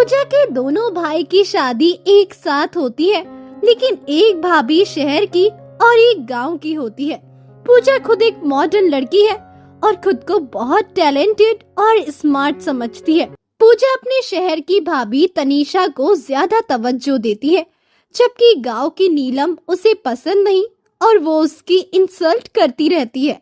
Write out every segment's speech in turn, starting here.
पूजा के दोनों भाई की शादी एक साथ होती है, लेकिन एक भाभी शहर की और एक गांव की होती है। पूजा खुद एक मॉडर्न लड़की है और खुद को बहुत टैलेंटेड और स्मार्ट समझती है। पूजा अपने शहर की भाभी तनीषा को ज्यादा तवज्जो देती है, जबकि गांव की नीलम उसे पसंद नहीं और वो उसकी इंसल्ट करती रहती है।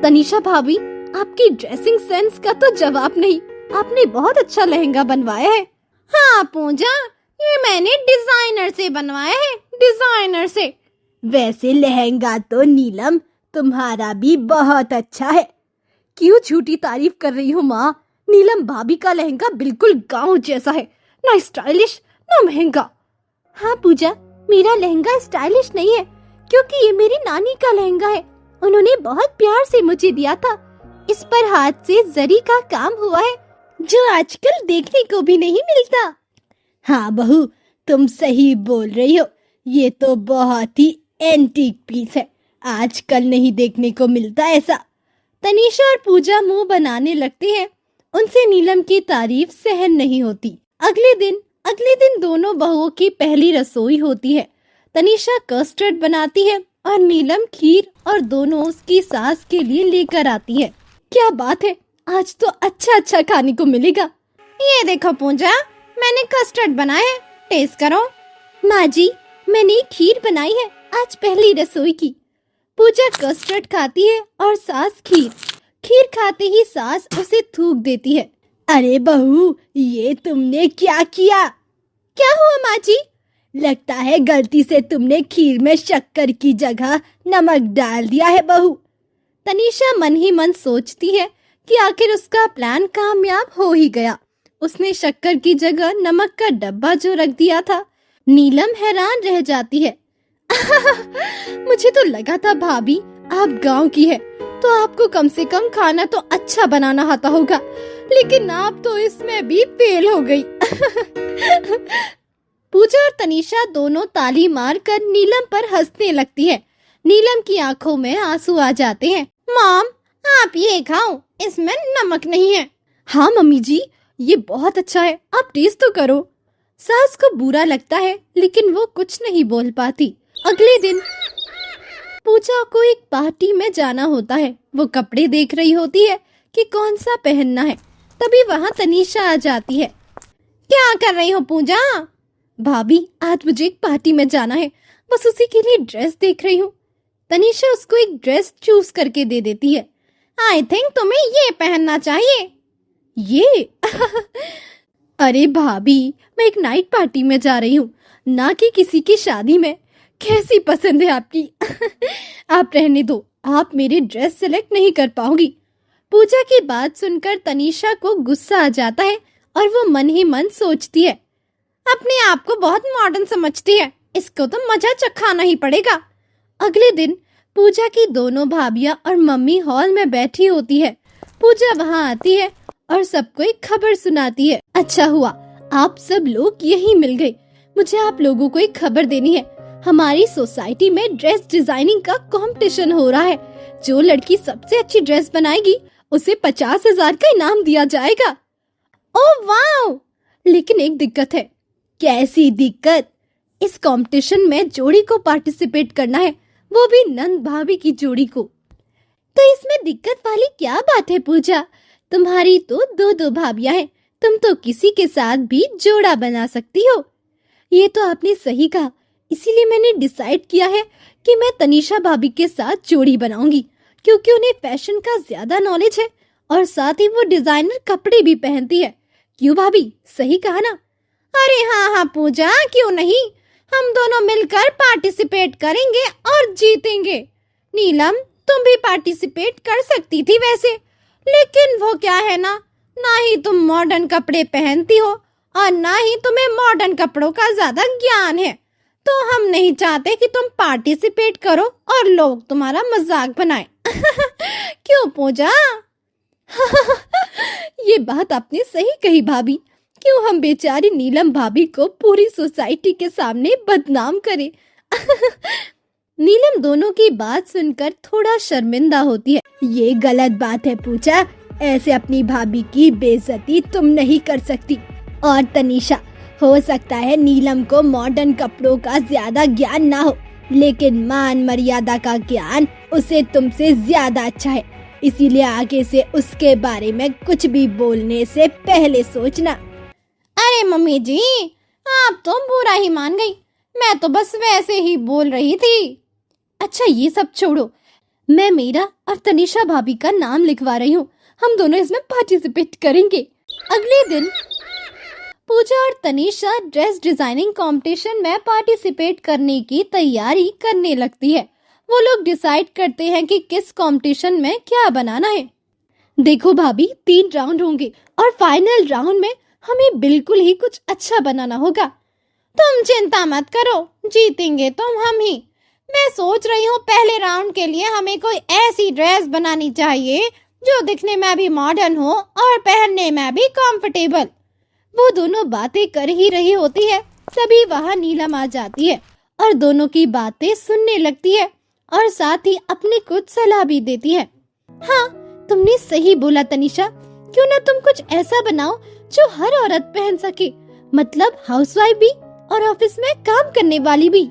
तनीषा भाभी, आपकी ड्रेसिंग सेंस का तो जवाब नहीं। आपने बहुत अच्छा लहंगा बनवाया है। हाँ पूजा, ये मैंने डिजाइनर से बनवाया है, डिजाइनर से। वैसे लहंगा तो नीलम तुम्हारा भी बहुत अच्छा है। क्यों झूठी तारीफ कर रही हो माँ? नीलम भाभी का लहंगा बिल्कुल गांव जैसा है, ना स्टाइलिश ना महंगा। हाँ पूजा, मेरा लहंगा स्टाइलिश नहीं है क्योंकि ये मेरी नानी का लहंगा है। उन्होंने बहुत प्यार से मुझे दिया था। इस पर हाथ से जरी का काम हुआ है जो आजकल देखने को भी नहीं मिलता। हाँ बहू, तुम सही बोल रही हो। ये तो बहुत ही एंटीक पीस है, आजकल नहीं देखने को मिलता ऐसा। तनीषा और पूजा मुंह बनाने लगती हैं। उनसे नीलम की तारीफ सहन नहीं होती। अगले दिन दोनों बहुओं की पहली रसोई होती है। तनीषा कस्टर्ड बनाती है और नीलम खीर, और दोनों उसकी सास के लिए लेकर आती है। क्या बात है, आज तो अच्छा खाने को मिलेगा। ये देखो पूजा, मैंने कस्टर्ड बनाया है, टेस्ट करो। माँ जी, मैंने खीर बनाई है आज पहली रसोई की। पूजा कस्टर्ड खाती है और सास खीर। खीर खाते ही सास उसे थूक देती है। अरे बहू, ये तुमने क्या किया? क्या हुआ माँ जी? लगता है गलती से तुमने खीर में शक्कर की जगह नमक डाल दिया है बहू। तनीषा मन ही मन सोचती है कि आखिर उसका प्लान कामयाब हो ही गया। उसने शक्कर की जगह नमक का डब्बा जो रख दिया था। नीलम हैरान रह जाती है। मुझे तो लगा था भाभी आप गांव की है तो आपको कम से कम खाना तो अच्छा बनाना आता होगा, लेकिन आप तो इसमें भी फेल हो गई। पूजा और तनीषा दोनों ताली मारकर नीलम पर हंसने लगती है। नीलम की आंखों में आंसू आ जाते हैं। मॉम, आप ये खाओ, इसमें नमक नहीं है। हाँ मम्मी जी, ये बहुत अच्छा है, आप टेस्ट तो करो। सास को बुरा लगता है लेकिन वो कुछ नहीं बोल पाती। अगले दिन पूजा को एक पार्टी में जाना होता है। वो कपड़े देख रही होती है कि कौन सा पहनना है। तभी वहाँ तनीषा आ जाती है। क्या कर रही हो पूजा? भाभी, आज मुझे एक पार्टी में जाना है, बस उसी के लिए ड्रेस देख रही हूँ। तनीषा उसको एक ड्रेस चूज करके दे देती है। आई थिंक तुम्हें ये पहनना चाहिए। ये? अरे भाभी, मैं एक नाइट पार्टी में जा रही हूँ, ना कि किसी की शादी में। कैसी पसंद है आपकी? आप रहने दो, आप मेरी ड्रेस सिलेक्ट नहीं कर पाओगी। पूजा की बात सुनकर तनीषा को गुस्सा आ जाता है और वो मन ही मन सोचती है, अपने आप को बहुत मॉडर्न समझती है, इसको तो मजा चखाना ही पड़ेगा। अगले दिन पूजा की दोनों भाभियां और मम्मी हॉल में बैठी होती है। पूजा वहां आती है और सबको एक खबर सुनाती है। अच्छा हुआ आप सब लोग यहीं मिल गए। मुझे आप लोगों को एक खबर देनी है। हमारी सोसाइटी में ड्रेस डिजाइनिंग का कंपटीशन हो रहा है। जो लड़की सबसे अच्छी ड्रेस बनाएगी उसे 50,000 का इनाम दिया जाएगा। Oh wow! लेकिन एक दिक्कत है। कैसी दिक्कत? इस कंपटीशन में जोड़ी को पार्टिसिपेट करना है, वो भी नंद भाभी की जोड़ी को। तो इसमें दिक्कत वाली क्या बात है पूजा? तुम्हारी तो दो भाभियां हैं, तुम तो किसी के साथ भी जोड़ा बना सकती हो। ये तो आपने सही कहा, इसीलिए मैंने डिसाइड किया है कि मैं तनीषा भाभी के साथ जोड़ी बनाऊंगी, क्योंकि उन्हें फैशन का ज्यादा नॉलेज है और साथ ही वो डिजाइनर कपड़े भी पहनती है। क्यों भाभी, सही कहा ना? अरे हाँ पूजा, क्यों नहीं, हम दोनों मिलकर पार्टिसिपेट करेंगे और जीतेंगे। नीलम, तुम भी पार्टिसिपेट कर सकती थी वैसे, लेकिन वो क्या है ना ही तुम मॉडर्न कपड़े पहनती हो और ना ही तुम्हें मॉडर्न कपड़ों का ज्यादा ज्ञान है, तो हम नहीं चाहते कि तुम पार्टिसिपेट करो और लोग तुम्हारा मजाक बनाएं। क्यों पूजा? ये बात आपने सही कही भाभी। क्यों हम बेचारी नीलम भाभी को पूरी सोसाइटी के सामने बदनाम करें? नीलम दोनों की बात सुनकर थोड़ा शर्मिंदा होती है। ये गलत बात है पूजा, ऐसे अपनी भाभी की बेइज्जती तुम नहीं कर सकती। और तनीषा, हो सकता है नीलम को मॉडर्न कपड़ों का ज्यादा ज्ञान ना हो, लेकिन मान मर्यादा का ज्ञान उसे तुमसे ज्यादा अच्छा है। इसीलिए आगे से उसके बारे में कुछ भी बोलने से पहले सोचना। अरे मम्मी जी, आप तो बुरा ही मान गई। मैं तो बस वैसे ही बोल रही थी। अच्छा ये सब छोड़ो, मैं मीरा और तनीषा भाभी का नाम लिखवा रही हूँ। हम दोनों इसमें पार्टिसिपेट करेंगे। अगले दिन पूजा और तनीषा ड्रेस डिजाइनिंग कंपटीशन में पार्टिसिपेट करने की तैयारी करने लगती है। वो लोग डिसाइड करते हैं कि किस कंपटीशन में क्या बनाना है। देखो भाभी, 3 राउंड होंगे और फाइनल राउंड में हमें बिल्कुल ही कुछ अच्छा बनाना होगा। तुम चिंता मत करो, जीतेंगे तो हम ही। मैं सोच रही हूँ पहले राउंड के लिए हमें कोई ऐसी ड्रेस बनानी चाहिए जो दिखने में भी मॉडर्न हो और पहनने में भी कंफर्टेबल। वो दोनों बातें कर ही रही होती है, तभी वहाँ नीलम आ जाती है और दोनों की बातें सुनने लगती है और साथ ही अपनी कुछ सलाह भी देती है। हाँ, तुमने सही बोला तनीषा, क्यों ना तुम कुछ ऐसा बनाओ जो हर औरत पहन सके, मतलब हाउसवाइफ भी और ऑफिस में काम करने वाली भी।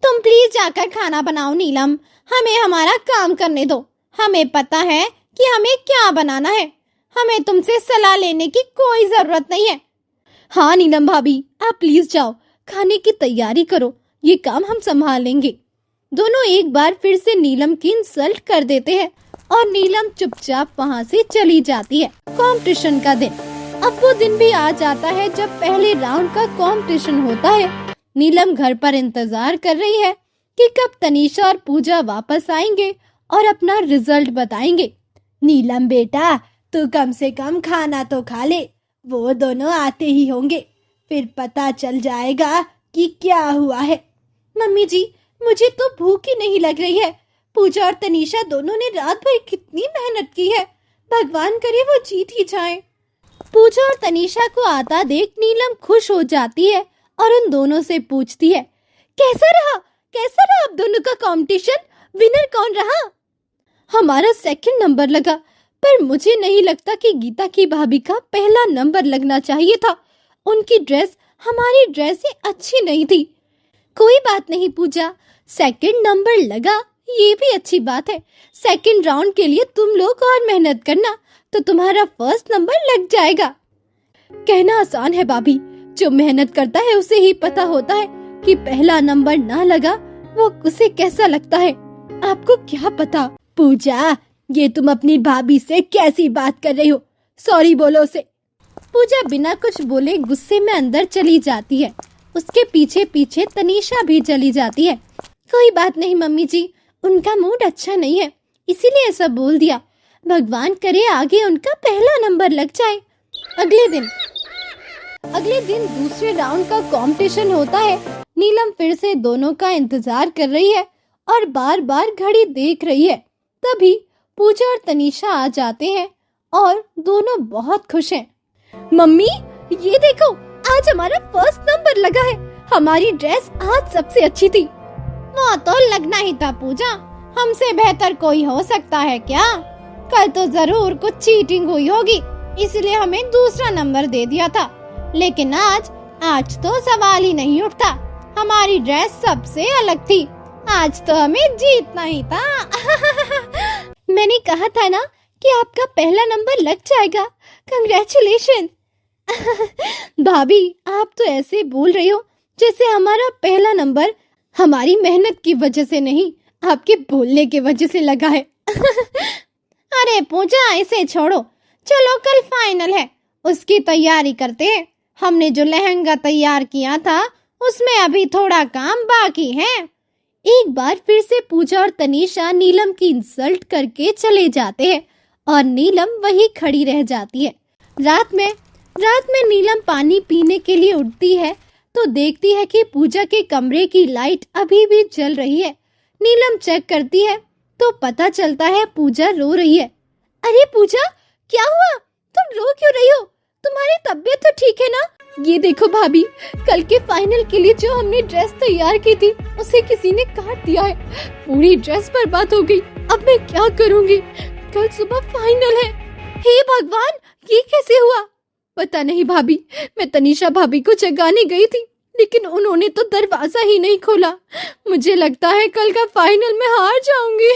तुम प्लीज जाकर खाना बनाओ नीलम, हमें हमारा काम करने दो। हमें पता है कि हमें क्या बनाना है। हमें तुमसे सलाह लेने की कोई जरूरत नहीं है। हाँ नीलम भाभी, आप प्लीज जाओ, खाने की तैयारी करो, ये काम हम संभाल लेंगे। दोनों एक बार फिर से नीलम की इंसल्ट कर देते हैं और नीलम चुपचाप वहाँ से चली जाती है। कंपटीशन का दिन, अब वो दिन भी आ जाता है जब पहले राउंड का कंपटीशन होता है। नीलम घर पर इंतजार कर रही है कि कब तनीषा और पूजा वापस आएंगे और अपना रिजल्ट बताएंगे। नीलम बेटा, तू कम से कम खाना तो खा ले, वो दोनों आते ही होंगे, फिर पता चल जाएगा कि क्या हुआ है। मम्मी जी, मुझे तो भूख ही नहीं लग रही है। पूजा और तनीषा दोनों ने रात भर कितनी मेहनत की है, भगवान करे वो जीत ही जाए। पूजा और तनीषा को आता देख नीलम खुश हो जाती है और उन दोनों से पूछती है, कैसा रहा आप दोनों का कंपटीशन? विनर कौन रहा? हमारा 2nd नंबर लगा, पर मुझे नहीं लगता कि गीता की भाभी का पहला नंबर लगना चाहिए था। उनकी ड्रेस हमारी ड्रेस से अच्छी नहीं थी। कोई बात नहीं पूजा, 2nd नंबर लगा ये भी अच्छी बात है। 2nd राउंड के लिए तुम लोग और मेहनत करना तो तुम्हारा 1st नंबर लग जाएगा। कहना आसान है भाभी, जो मेहनत करता है उसे ही पता होता है कि पहला नंबर ना लगा वो उसे कैसा लगता है। आपको क्या पता। पूजा, ये तुम अपनी भाभी से कैसी बात कर रही हो? सॉरी बोलो उसे। पूजा बिना कुछ बोले गुस्से में अंदर चली जाती है। उसके पीछे पीछे तनीषा भी चली जाती है। कोई बात नहीं मम्मी जी, उनका मूड अच्छा नहीं है इसीलिए ऐसा बोल दिया। भगवान करे आगे उनका पहला नंबर लग जाए। अगले दिन दूसरे राउंड का कंपटीशन होता है। नीलम फिर से दोनों का इंतजार कर रही है और बार बार घड़ी देख रही है। तभी पूजा और तनीषा आ जाते हैं और दोनों बहुत खुश हैं। मम्मी, ये देखो, आज हमारा 1st नंबर लगा है। हमारी ड्रेस आज सबसे अच्छी थी। वो तो लगना ही था पूजा, हमसे बेहतर कोई हो सकता है क्या? कल तो जरूर कुछ चीटिंग हुई होगी, इसलिए हमें दूसरा नंबर दे दिया था। लेकिन आज तो सवाल ही नहीं उठता। हमारी ड्रेस सबसे अलग थी। आज तो हमें जीतना ही था। मैंने कहा था ना कि आपका पहला नंबर लग जाएगा। कंग्रेचुलेशन। भाभी, आप तो ऐसे बोल रही हो जैसे हमारा पहला नंबर हमारी मेहनत की वजह से नहीं, आपके बोलने की वजह से लगा है। अरे पूजा, इसे छोड़ो, चलो कल फाइनल है, उसकी तैयारी करते हैं। हमने जो लहंगा तैयार किया था उसमें अभी थोड़ा काम बाकी है। एक बार फिर से पूजा और तनीषा नीलम की इंसल्ट करके चले जाते हैं और नीलम वहीं खड़ी रह जाती है। रात में नीलम पानी पीने के लिए उठती है तो देखती है कि पूजा के कमरे की लाइट अभी भी जल रही है। नीलम चेक करती है तो पता चलता है पूजा रो रही है। अरे पूजा, क्या हुआ? तुम रो क्यों रही हो? तुम्हारी तबीयत तो ठीक है ना? ये देखो भाभी, कल के फाइनल के लिए जो हमने ड्रेस तैयार की थी उसे किसी ने काट दिया है। पूरी ड्रेस बर्बाद हो गई। अब मैं क्या करूंगी? कल सुबह फाइनल है। हे भगवान, ये कैसे हुआ? पता नहीं भाभी, मैं तनीषा भाभी को जगाने गई थी, लेकिन उन्होंने तो दरवाजा ही नहीं खोला। मुझे लगता है कल का फाइनल में हार जाऊंगी।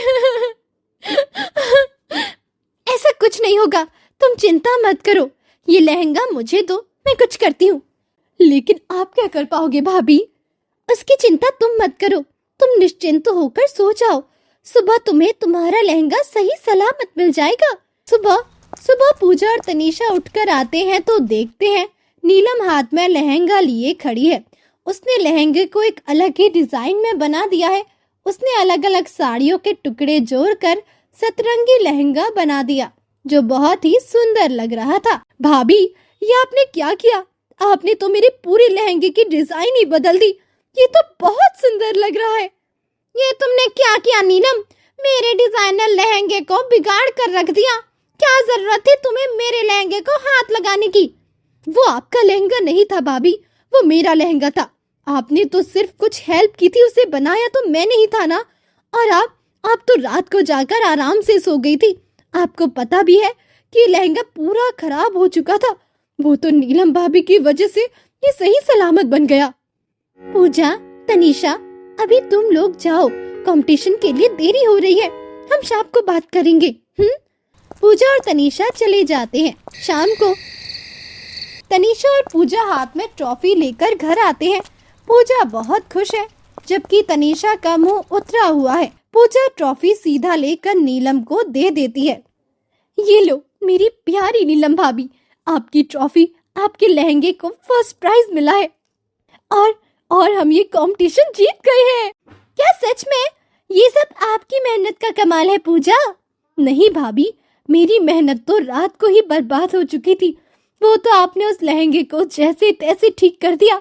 ऐसा कुछ नहीं होगा, तुम चिंता मत करो। ये लहंगा मुझे दो, मैं कुछ करती हूँ। लेकिन आप क्या कर पाओगे भाभी? उसकी चिंता तुम मत करो, तुम निश्चिंत होकर सो जाओ। सुबह तुम्हें तुम्हारा लहंगा सही सलामत मिल जाएगा। सुबह सुबह पूजा और तनीषा उठकर आते हैं तो देखते हैं नीलम हाथ में लहंगा लिए खड़ी है। उसने लहंगे को एक अलग ही डिजाइन में बना दिया है। उसने अलग अलग साड़ियों के टुकड़े जोड़कर सतरंगी लहंगा बना दिया, जो बहुत ही सुंदर लग रहा था। भाभी, ये आपने क्या किया? आपने तो मेरे पूरे लहंगे की डिजाइन ही बदल दी। ये तो बहुत सुंदर लग रहा है। ये तुमने क्या किया नीलम? मेरे डिजाइनर लहंगे को बिगाड़ कर रख दिया। क्या जरूरत है तुम्हें मेरे लहंगे को हाथ लगाने की? वो आपका लहंगा नहीं था भाभी, वो मेरा लहंगा था। आपने तो सिर्फ कुछ हेल्प की थी, उसे बनाया तो मैंने ही था ना। और आप तो रात को जाकर आराम से सो गई थी। आपको पता भी है कि लहंगा पूरा खराब हो चुका था। वो तो नीलम भाभी की वजह से ये सही सलामत बन गया। पूजा, तनीषा, अभी तुम लोग जाओ, कंपटीशन के लिए देरी हो रही है। हम शाम को बात करेंगे। पूजा और तनीषा चले जाते हैं। शाम को तनीषा और पूजा हाथ में ट्रॉफी लेकर घर आते हैं। पूजा बहुत खुश है, जबकि तनीषा का मुंह उतरा हुआ है। पूजा ट्रॉफी सीधा लेकर नीलम को दे देती है। ये लो मेरी प्यारी नीलम भाभी, आपकी ट्रॉफी, आपके लहंगे को फर्स्ट प्राइज मिला है और हम ये कंपटीशन जीत गए हैं। क्या सच में? ये सब आपकी मेहनत का कमाल है पूजा? नहीं भाभी, मेरी मेहनत तो रात को ही बर्बाद हो चुकी थी। वो तो आपने उस लहंगे को जैसे तैसे ठीक कर दिया,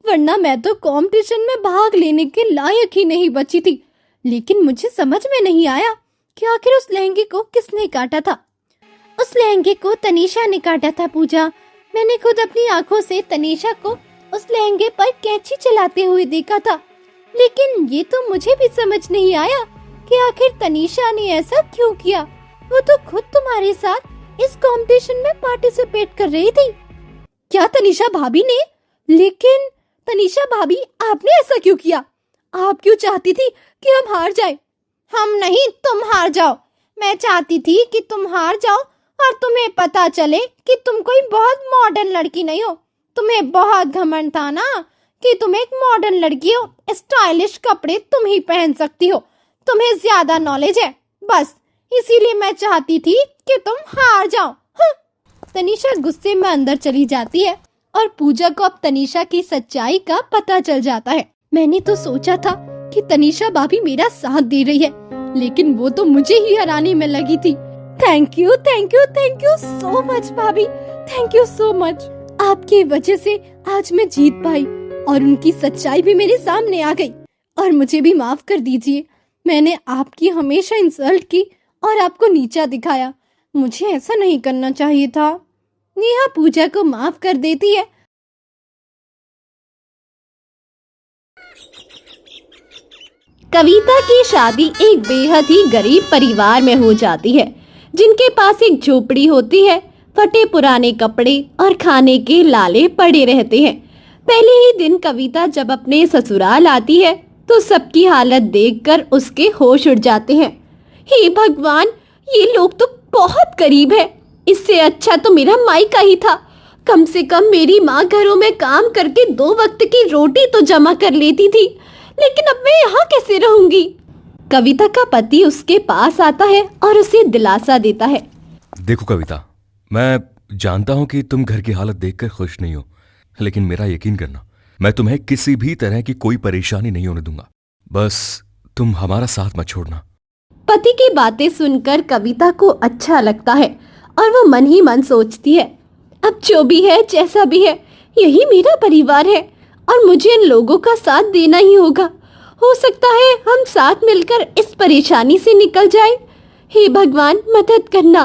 वरना मैं तो कंपटीशन में भाग लेने के लायक ही नहीं बची थी। लेकिन मुझे समझ में नहीं आया कि आखिर उस लहंगे को किसने काटा था। उस लहंगे को तनीषा ने काटा था पूजा। मैंने खुद अपनी आंखों से तनीषा को उस लहंगे पर कैंची चलाते हुए देखा था। लेकिन ये तो मुझे भी समझ नहीं आया कि आखिर तनीषा ने ऐसा क्यों किया। वो तो खुद तुम्हारे साथ इस कंपटीशन में पार्टिसिपेट कर रही थी। क्या तनीषा भाभी ने? लेकिन तनीषा भाभी, आपने ऐसा क्यों किया? आप क्यों चाहती थी कि हम हार जाए? हम नहीं, तुम हार जाओ। मैं चाहती थी कि तुम हार जाओ और तुम्हें पता चले कि तुम कोई बहुत मॉडर्न लड़की नहीं हो। तुम्हें बहुत घमंड था ना कि तुम एक मॉडर्न लड़की हो, स्टाइलिश कपड़े तुम ही पहन सकती हो, तुम्हें ज्यादा नॉलेज है। बस इसीलिए मैं चाहती थी कि तुम हार जाओ। तनीषा गुस्से में अंदर चली जाती है और पूजा को अब तनीषा की सच्चाई का पता चल जाता है। मैंने तो सोचा था कि तनीषा भाभी मेरा साथ दे रही है, लेकिन वो तो मुझे ही हराने में लगी थी। थैंक यू सो मच भाभी, थैंक यू सो मच। आपकी वजह से आज मैं जीत पाई और उनकी सच्चाई भी मेरे सामने आ गई। और मुझे भी माफ कर दीजिए, मैंने आपकी हमेशा इंसल्ट की और आपको नीचा दिखाया। मुझे ऐसा नहीं करना चाहिए था। नेहा पूजा को माफ कर देती है। कविता की शादी एक बेहद ही गरीब परिवार में हो जाती है, जिनके पास एक झोपड़ी होती है, फटे पुराने कपड़े और खाने के लाले पड़े रहते हैं। पहले ही दिन कविता जब अपने ससुराल आती है तो सबकी हालत देखकर उसके होश उड़ जाते हैं। हे भगवान, ये लोग तो बहुत गरीब है। इससे अच्छा तो मेरा मायका ही था। कम से कम मेरी माँ घरों में काम करके 2 वक्त की रोटी तो जमा कर लेती थी, लेकिन अब मैं यहाँ कैसे रहूंगी। कविता का पति उसके पास आता है और उसे दिलासा देता है। देखो कविता, मैं जानता हूँ कि तुम घर की हालत देखकर खुश नहीं हो, लेकिन मेरा यकीन करना, मैं तुम्हें किसी भी तरह की कोई परेशानी नहीं होने दूंगा। बस तुम हमारा साथ मत छोड़ना। पति की बातें सुनकर कविता को अच्छा लगता है और वो मन ही मन सोचती है, अब जो भी है जैसा भी है, यही मेरा परिवार है और मुझे इन लोगों का साथ देना ही होगा। हो सकता है हम साथ मिलकर इस परेशानी से निकल जाएं। हे भगवान, मदद करना।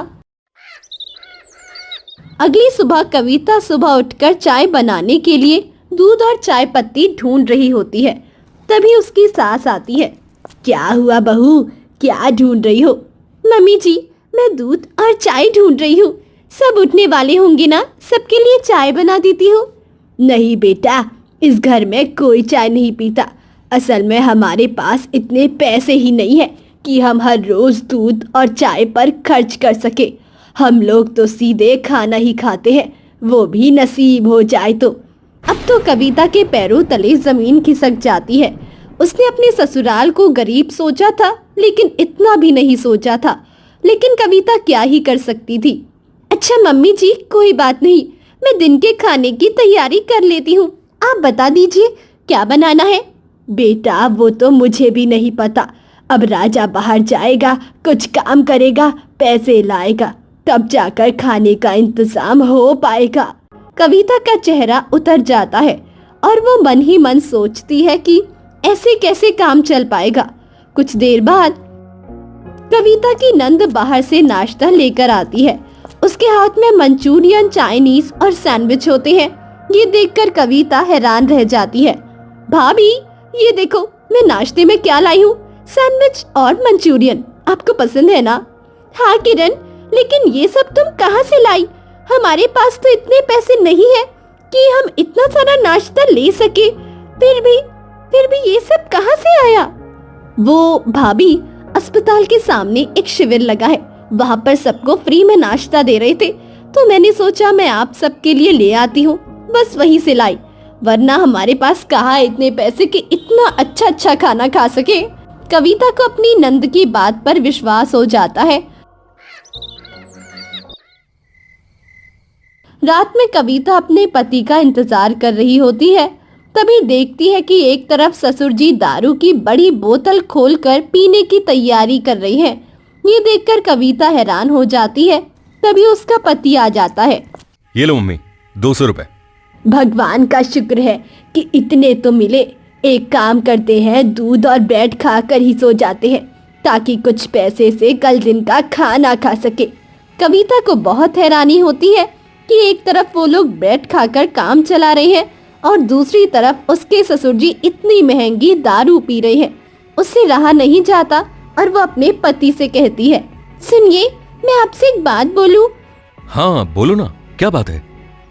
अगली सुबह कविता सुबह उठकर चाय बनाने के लिए दूध और चाय पत्ती ढूंढ रही होती है। तभी उसकी सास आती है। क्या हुआ बहू, क्या ढूंढ रही हो? मम्मी जी, मैं दूध और चाय ढूंढ रही हूँ। सब उठने वाले होंगे ना, सबके लिए चाय बना देती हूँ। नहीं बेटा, इस घर में कोई चाय नहीं पीता। असल में हमारे पास इतने पैसे ही नहीं है कि हम हर रोज दूध और चाय पर खर्च कर सके। हम लोग तो सीधे खाना ही खाते हैं, वो भी नसीब हो जाए तो। अब तो कविता के पैरों तले जमीन खिसक जाती है। उसने अपने ससुराल को गरीब सोचा था, लेकिन इतना भी नहीं सोचा था। लेकिन कविता क्या ही कर सकती थी। अच्छा मम्मी जी, कोई बात नहीं, मैं दिन के खाने की तैयारी कर लेती हूँ। आप बता दीजिए क्या बनाना है। बेटा वो तो मुझे भी नहीं पता। अब राजा बाहर जाएगा, कुछ काम करेगा, पैसे लाएगा, तब जाकर खाने का इंतजाम हो पाएगा। कविता का चेहरा उतर जाता है और वो मन ही मन सोचती है कि ऐसे कैसे काम चल पाएगा। कुछ देर बाद कविता की नंद बाहर से नाश्ता लेकर आती है। उसके हाथ में मंचूरियन, चाइनीज और सैंडविच होते हैं। ये देखकर कविता हैरान रह जाती है। भाभी ये देखो, मैं नाश्ते में क्या लाई हूँ, सैंडविच और मंचूरियन। आपको पसंद है ना? हाँ किरण, लेकिन ये सब तुम कहाँ से लाई? हमारे पास तो इतने पैसे नहीं है कि हम इतना सारा नाश्ता ले सके। फिर भी ये सब कहाँ से आया? वो भाभी, अस्पताल के सामने एक शिविर लगा है, वहाँ पर सबको फ्री में नाश्ता दे रहे थे, तो मैंने सोचा मैं आप सबके लिए ले आती हूँ, बस वहीं से लाई। वरना हमारे पास कहाँ इतने पैसे कि इतना अच्छा खाना खा सके। कविता को अपनी नंद की बात पर विश्वास हो जाता है। रात में कविता अपने पति का इंतजार कर रही होती है। तभी देखती है कि एक तरफ ससुर जी दारू की बड़ी बोतल खोलकर पीने की तैयारी कर रही हैं। ये देखकर कविता हैरान हो जाती है। तभी उसका पति आ जाता है। ये लो मम्मी, 200 रुपए। भगवान का शुक्र है कि इतने तो मिले। एक काम करते हैं, दूध और ब्रेड खाकर ही सो जाते हैं, ताकि कुछ पैसे से कल दिन का खाना खा सके। कविता को बहुत हैरानी होती है कि एक तरफ वो लोग ब्रेड खाकर काम चला रहे हैं और दूसरी तरफ उसके ससुर जी इतनी महंगी दारू पी रहे हैं। उससे रहा नहीं जाता और वो अपने पति से कहती है, सुनिए, मैं आपसे एक बात बोलूं? हाँ बोलो ना, क्या बात है?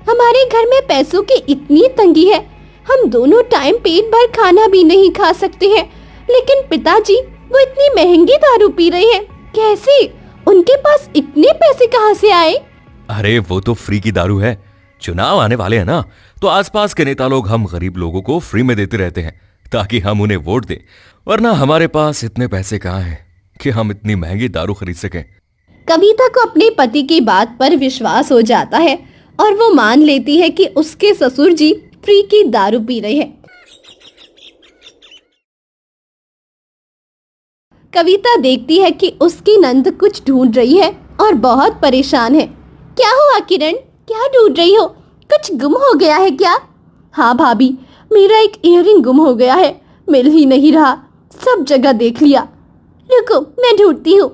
हमारे घर में पैसों की इतनी तंगी है, हम दोनों टाइम पेट भर खाना भी नहीं खा सकते हैं, लेकिन पिताजी वो इतनी महंगी दारू पी रहे हैं। कैसे? उनके पास इतने पैसे कहाँ से आए? अरे वो तो फ्री की दारू है। चुनाव आने वाले हैं ना, तो आसपास के नेता लोग हम गरीब लोगों को फ्री में देते रहते हैं ताकि हम उन्हें वोट दें। वरना हमारे पास इतने पैसे कहाँ हैं कि हम इतनी महंगी दारू खरीद सकें। कविता को अपने पति की बात पर विश्वास हो जाता है और वो मान लेती है कि उसके ससुर जी फ्री की दारू पी रहे हैं। कविता देखती है कि उसकी नंद कुछ ढूंढ रही है और बहुत परेशान है। क्या हुआ किरण, क्या ढूंढ रही हो? कुछ गुम हो गया है क्या? हाँ भाभी, मेरा एक इयररिंग गुम हो गया है, मिल ही नहीं रहा, सब जगह देख लिया। रुको मैं ढूंढती हूँ।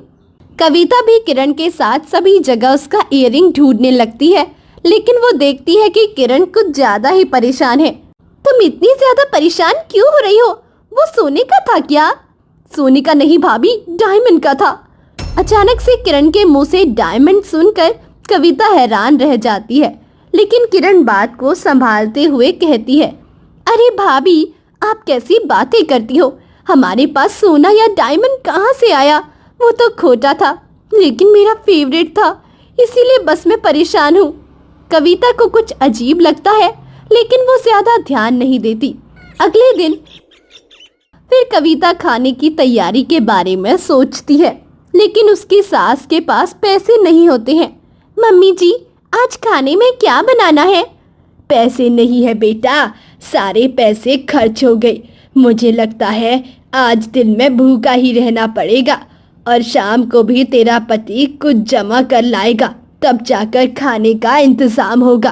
कविता भी किरण के साथ सभी जगह उसका इयररिंग ढूंढने लगती है, लेकिन वो देखती है कि किरण कुछ ज्यादा ही परेशान है। तुम इतनी ज्यादा परेशान क्यों हो रही हो? वो सोने का था क्या? सोने का नहीं भाभी, डायमंड का था। अचानक से किरण के मुंह से डायमंड सुनकर कविता हैरान रह जाती है, लेकिन किरण बात को संभालते हुए कहती है, अरे भाभी, आप कैसी बातें करती हो? हमारे पास सोना या डायमंड कहाँ से आया? वो तो खोटा था, लेकिन मेरा फेवरेट था, इसीलिए बस मैं परेशान हूँ। कविता को कुछ अजीब लगता है, लेकिन वो ज्यादा ध्यान नहीं देती। अगले दिन फिर कविता खाने की तैयारी के बारे में सोचती है, लेकिन उसकी सास के पास पैसे नहीं होते हैं। मम्मी जी, आज खाने में क्या बनाना है? पैसे नहीं है बेटा, सारे पैसे खर्च हो गए। मुझे लगता है आज दिन में भूखा ही रहना पड़ेगा और शाम को भी तेरा पति कुछ जमा कर लाएगा, तब जाकर खाने का इंतजाम होगा।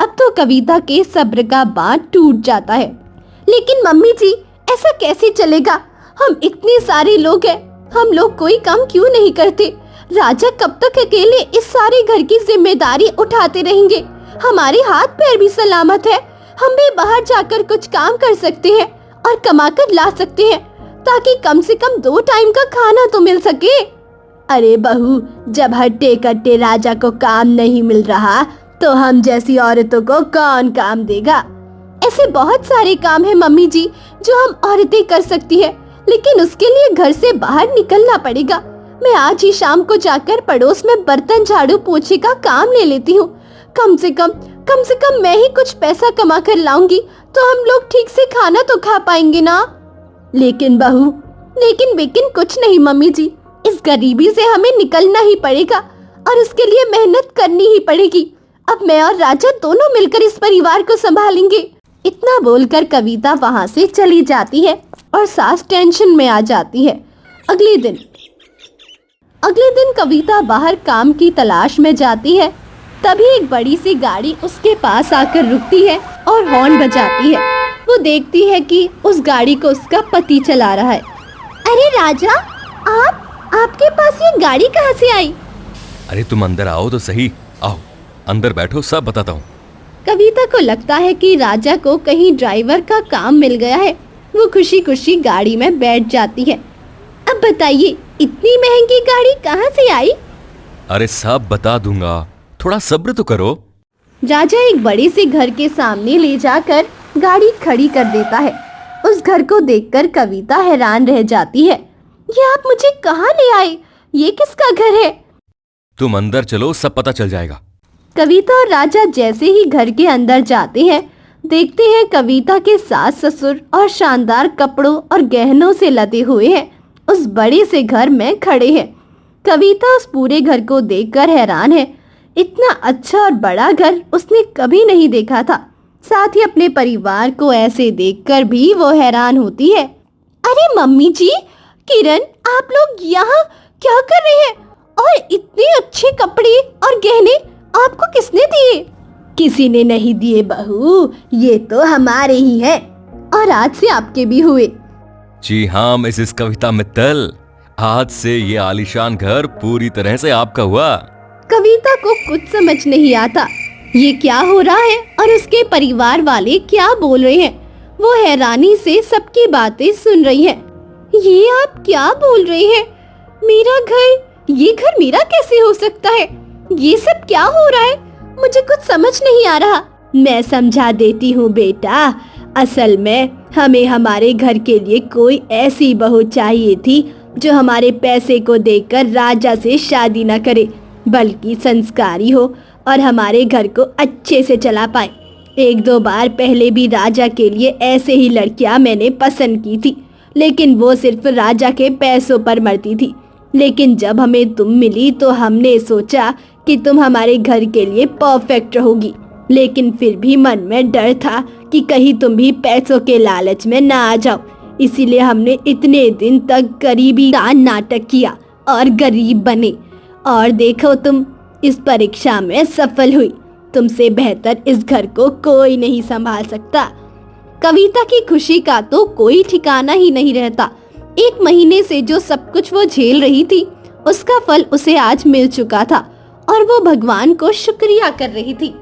अब तो कविता के सब्र का बांध टूट जाता है। लेकिन मम्मी जी, ऐसा कैसे चलेगा? हम इतने सारे लोग हैं, हम लोग कोई काम क्यों नहीं करते? राजा कब तक अकेले इस सारे घर की जिम्मेदारी उठाते रहेंगे? हमारे हाथ पैर भी सलामत है, हम भी बाहर जाकर कुछ काम कर सकते हैं और कमा कर ला सकते हैं, ताकि कम से कम 2 टाइम का खाना तो मिल सके। अरे बहू, जब हट्टे कट्टे राजा को काम नहीं मिल रहा तो हम जैसी औरतों को कौन काम देगा? ऐसे बहुत सारे काम है मम्मी जी जो हम औरतें कर सकती है, लेकिन उसके लिए घर से बाहर निकलना पड़ेगा। मैं आज ही शाम को जाकर पड़ोस में बर्तन झाड़ू पोछे का काम ले लेती हूँ। कम से कम मैं ही कुछ पैसा कमा कर लाऊंगी तो हम लोग ठीक से खाना तो खा पाएंगे ना। लेकिन बहू, लेकिन कुछ नहीं मम्मी जी, इस गरीबी से हमें निकलना ही पड़ेगा और उसके लिए मेहनत करनी ही पड़ेगी। अब मैं और राजा दोनों मिलकर इस परिवार को संभालेंगे। इतना बोलकर कविता वहाँ से चली जाती है और सास टेंशन में आ जाती है। अगले दिन कविता बाहर काम की तलाश में जाती है। तभी एक बड़ी सी गाड़ी उसके पास आकर रुकती है और हॉर्न बजाती है। वो देखती है कि उस गाड़ी को उसका पति चला रहा है। अरे राजा, आपके पास ये गाड़ी कहाँ से आई? अरे तुम अंदर आओ तो सही। आओ अंदर बैठो, सब बताता हूँ। कविता को लगता है कि राजा को कहीं ड्राइवर का काम मिल गया है। वो खुशी खुशी गाड़ी में बैठ जाती है। अब बताइए, इतनी महंगी गाड़ी कहाँ से आई? अरे सब बता दूंगा, थोड़ा सब्र तो करो। राजा एक बड़े से घर के सामने ले जाकर गाड़ी खड़ी कर देता है। उस घर को देखकर कविता हैरान रह जाती है। ये आप मुझे कहाँ ले आए? ये किसका घर है? तुम अंदर चलो, सब पता चल जाएगा। कविता और राजा जैसे ही घर के अंदर जाते हैं, देखते हैं कविता के सास ससुर और शानदार कपड़ों और गहनों से लदे हुए हैं उस बड़े से घर में खड़े हैं। कविता उस पूरे घर को देखकर हैरान है। इतना अच्छा और बड़ा घर उसने कभी नहीं देखा था। साथ ही अपने परिवार को ऐसे देखकर भी वो हैरान होती है। अरे मम्मी जी, किरण, आप लोग यहाँ क्या कर रहे हैं? और इतने अच्छे कपड़े और गहने आपको किसने दिए? किसी ने नहीं दिए बहू, ये तो हमारे ही हैं। और आज से आपके भी हुए। जी हाँ मिसेस कविता मित्तल, आज से ये आलीशान घर पूरी तरह से आपका हुआ। कविता को कुछ समझ नहीं आता ये क्या हो रहा है और उसके परिवार वाले क्या बोल रहे हैं। वो हैरानी से सबकी बातें सुन रही है। ये आप क्या बोल रहे हैं? मेरा घर, ये घर मेरा कैसे हो सकता है? ये सब क्या हो रहा है? मुझे कुछ समझ नहीं आ रहा। मैं समझा देती हूँ बेटा। असल में हमें हमारे घर के लिए कोई ऐसी बहू चाहिए थी जो हमारे पैसे को देखकर राजा से शादी न करे, बल्कि संस्कारी हो और हमारे घर को अच्छे से चला पाए। एक दो बार पहले भी राजा के लिए ऐसे ही लड़कियां मैंने पसंद की थी, लेकिन वो सिर्फ राजा के पैसों पर मरती थी। लेकिन जब हमें तुम मिली तो हमने सोचा कि तुम हमारे घर के लिए परफेक्ट रहोगी, लेकिन फिर भी मन में डर था कि कहीं तुम भी पैसों के लालच में ना आ जाओ। इसीलिए हमने इतने दिन तक गरीबी का नाटक किया और गरीब बने। और देखो, तुम इस परीक्षा में सफल हुई। तुमसे बेहतर इस घर को कोई नहीं संभाल सकता। कविता की खुशी का तो कोई ठिकाना ही नहीं रहता। 1 महीने से जो सब कुछ वो झेल रही थी, उसका फल उसे आज मिल चुका था और वो भगवान को शुक्रिया कर रही थी।